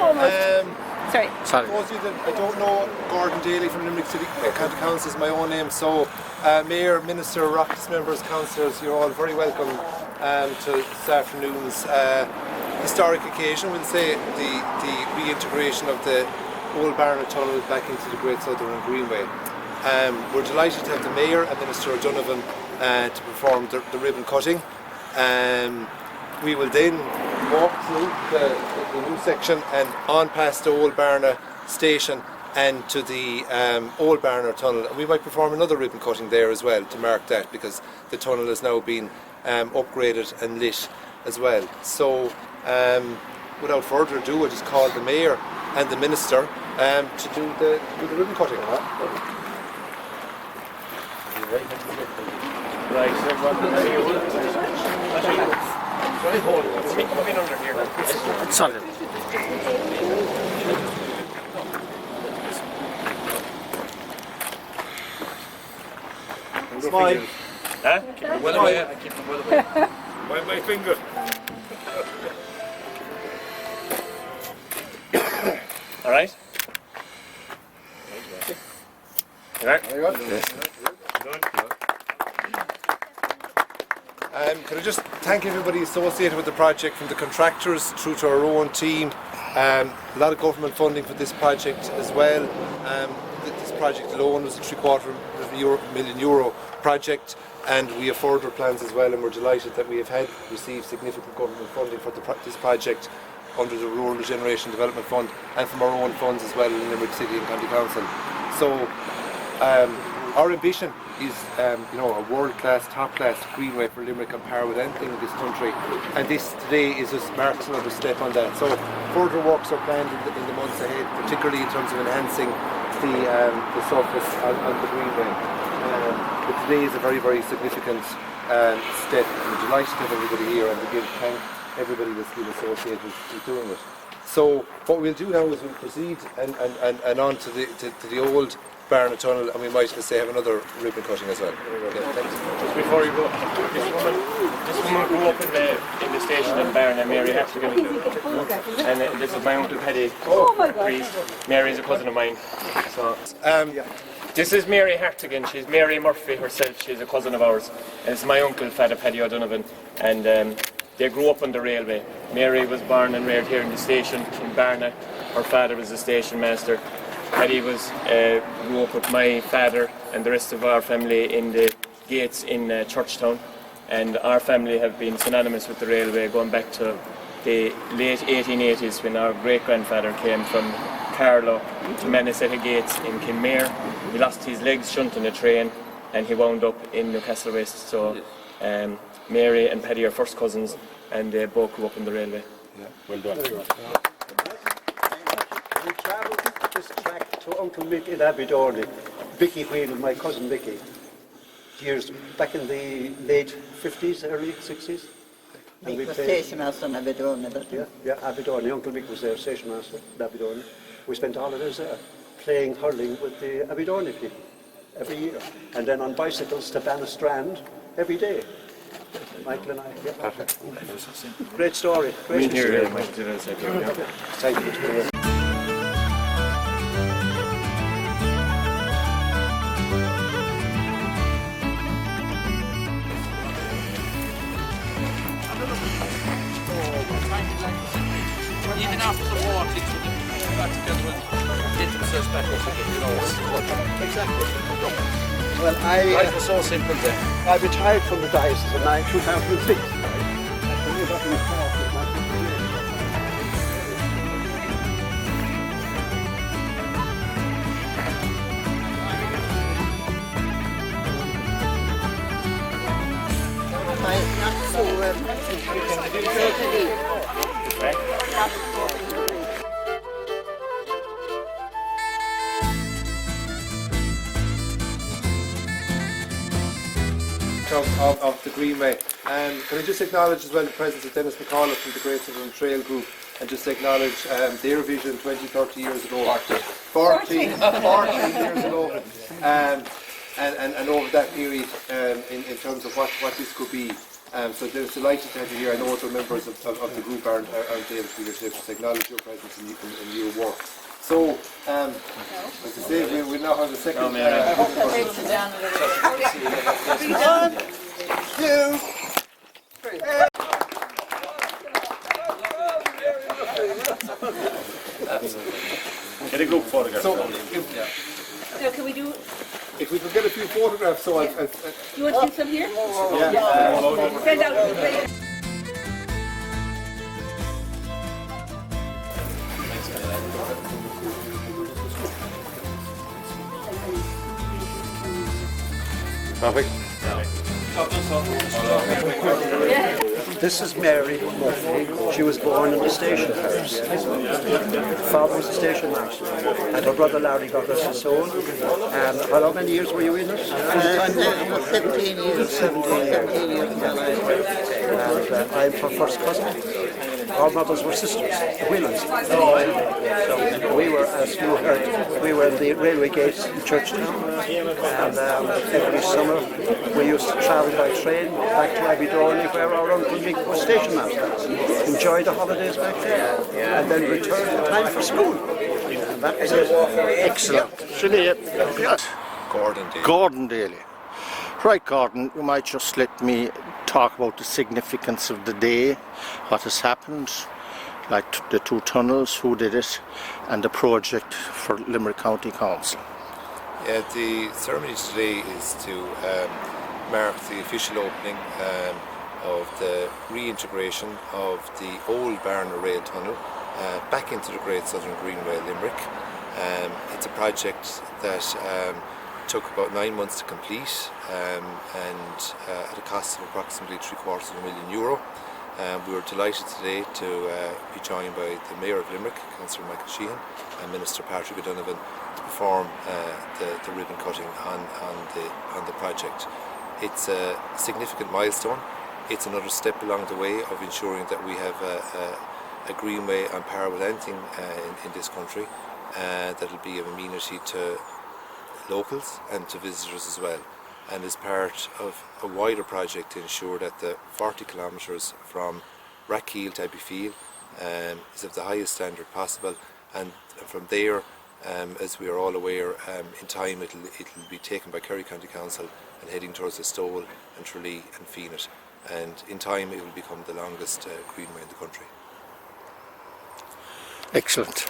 Sorry. I don't know Gordon Daly from Limerick City County Council is my own name, so Mayor, Minister, Rockets members, councillors, you're all very welcome to this afternoon's historic occasion. We'll say the reintegration of the old Barnagh tunnel back into the Great Southern Greenway. We're delighted to have the Mayor and Minister O'Donovan to perform the ribbon cutting. We will then walk through the new section and on past the old Barnagh station and to the old Barnagh tunnel. And we might perform another ribbon cutting there as well to mark that, because the tunnel has now been upgraded and lit as well. So without further ado, I just call the Mayor and the Minister to do the ribbon cutting. Right, come in under here. It's solid. Smile. Huh? Keep it well away. I keep it well away. Why my finger? All right. All right. Very good. Yes. Can I just thank everybody associated with the project, from the contractors through to our own team. A lot of government funding for this project as well. This project alone was a €750,000 project, and we have further plans as well, and we're delighted that we have received significant government funding for this project under the Rural Regeneration Development Fund and from our own funds as well in Limerick City and County Council. So our ambition is a world-class, top-class Greenway for Limerick on par with anything in this country, and this today is just marks another step on that. So further works are planned in the months ahead, particularly in terms of enhancing the surface on the Greenway. But today is a very, very significant step. We're delighted to have everybody here, and again thank everybody that's been associated with doing it. So what we'll do now is we'll proceed and on to the old Barnagh tunnel, and we might have another ribbon cutting as well. Okay, thanks. Just before you go, this woman grew up in the station in Barnagh, Mary Hartigan, and this is my uncle Paddy, priest. Mary is a cousin of mine. So this is Mary Hartigan. She's Mary Murphy herself. She's a cousin of ours, and it's my uncle Father Paddy O'Donovan, and they grew up on the railway. Mary was born and reared here in the station in Barnagh. Her father was a station master. Paddy grew up with my father and the rest of our family in the gates in Churchtown, and our family have been synonymous with the railway going back to the late 1880s, when our great-grandfather came from Carlow to Manisetta Gates in Kinmare. He lost his legs shunting a train and he wound up in Newcastle West. So Mary and Paddy are first cousins, and they both grew up on the railway. Yeah, well done. We travelled this track to Uncle Mick in Aberdeen, Vicky Wheel, my cousin Vicky, years back in the late 50s, early 60s. Mick was station master in Aberdeen. Yeah, Aberdeen. Uncle Mick was their station master in Aberdeen. We spent holidays there playing hurling with the Aberdeen people every year, and then on bicycles to Bannistrand every day. Michael and I. Yeah. Perfect. Great story. Great story. Thank you. Even after the war, things would have got together and get themselves back up again, Exactly. Well, life was so simple then. I retired from the diocese in 2006. Of the Greenway. Can I just acknowledge as well the presence of Dennis McCullough from the Great Southern Trail Group, and just acknowledge their vision 20-30 years ago. 40 years ago. And over that period, in terms of what this could be. So they're delighted to have you here. I know other members of the group aren't able to be here today to acknowledge your presence and your work. So, as I say, we now have the second. 1, 2, 3. Get a group photograph. So, can we do? if we could get a few photographs, so You want to do some here? yeah. Send out. Perfect. This is Mary Murphy. She was born in the station house. Her father was a station master, and her brother Larry got us his soul. How many years were you in it? 17 years. 17 years. And I'm her first cousin. Our mothers were sisters, the Wheelans. So we were, as you heard, we were in the railway gates in Churchtown, and every summer we used to travel by train back to Abbeydorney, where our Uncle Mick was station master. Enjoy the holidays back there, and then return in time for school. And that was it. Excellent. Yes. Gordon Daly. Right, Gordon, you might just let me talk about the significance of the day, what has happened, like the 2 tunnels, who did it, and the project for Limerick County Council. Yeah, the ceremony today is to mark the official opening of the reintegration of the old Barnagh rail tunnel back into the Great Southern Greenway, Limerick. It's a project that took about 9 months to complete and at a cost of approximately €750,000. We were delighted today to be joined by the Mayor of Limerick, Councillor Michael Sheehan, and Minister Patrick O'Donovan to perform the ribbon cutting on the project. It's a significant milestone. It's another step along the way of ensuring that we have a greenway on par with anything in this country that will be of amenity to locals and to visitors as well, and is part of a wider project to ensure that the 40 kilometres from Rathkeil to Abbeyfield is of the highest standard possible, and from there, as we are all aware, in time it'll be taken by Kerry County Council and heading towards the Stole and Tralee and Feenit, and in time it will become the longest greenway in the country. Excellent.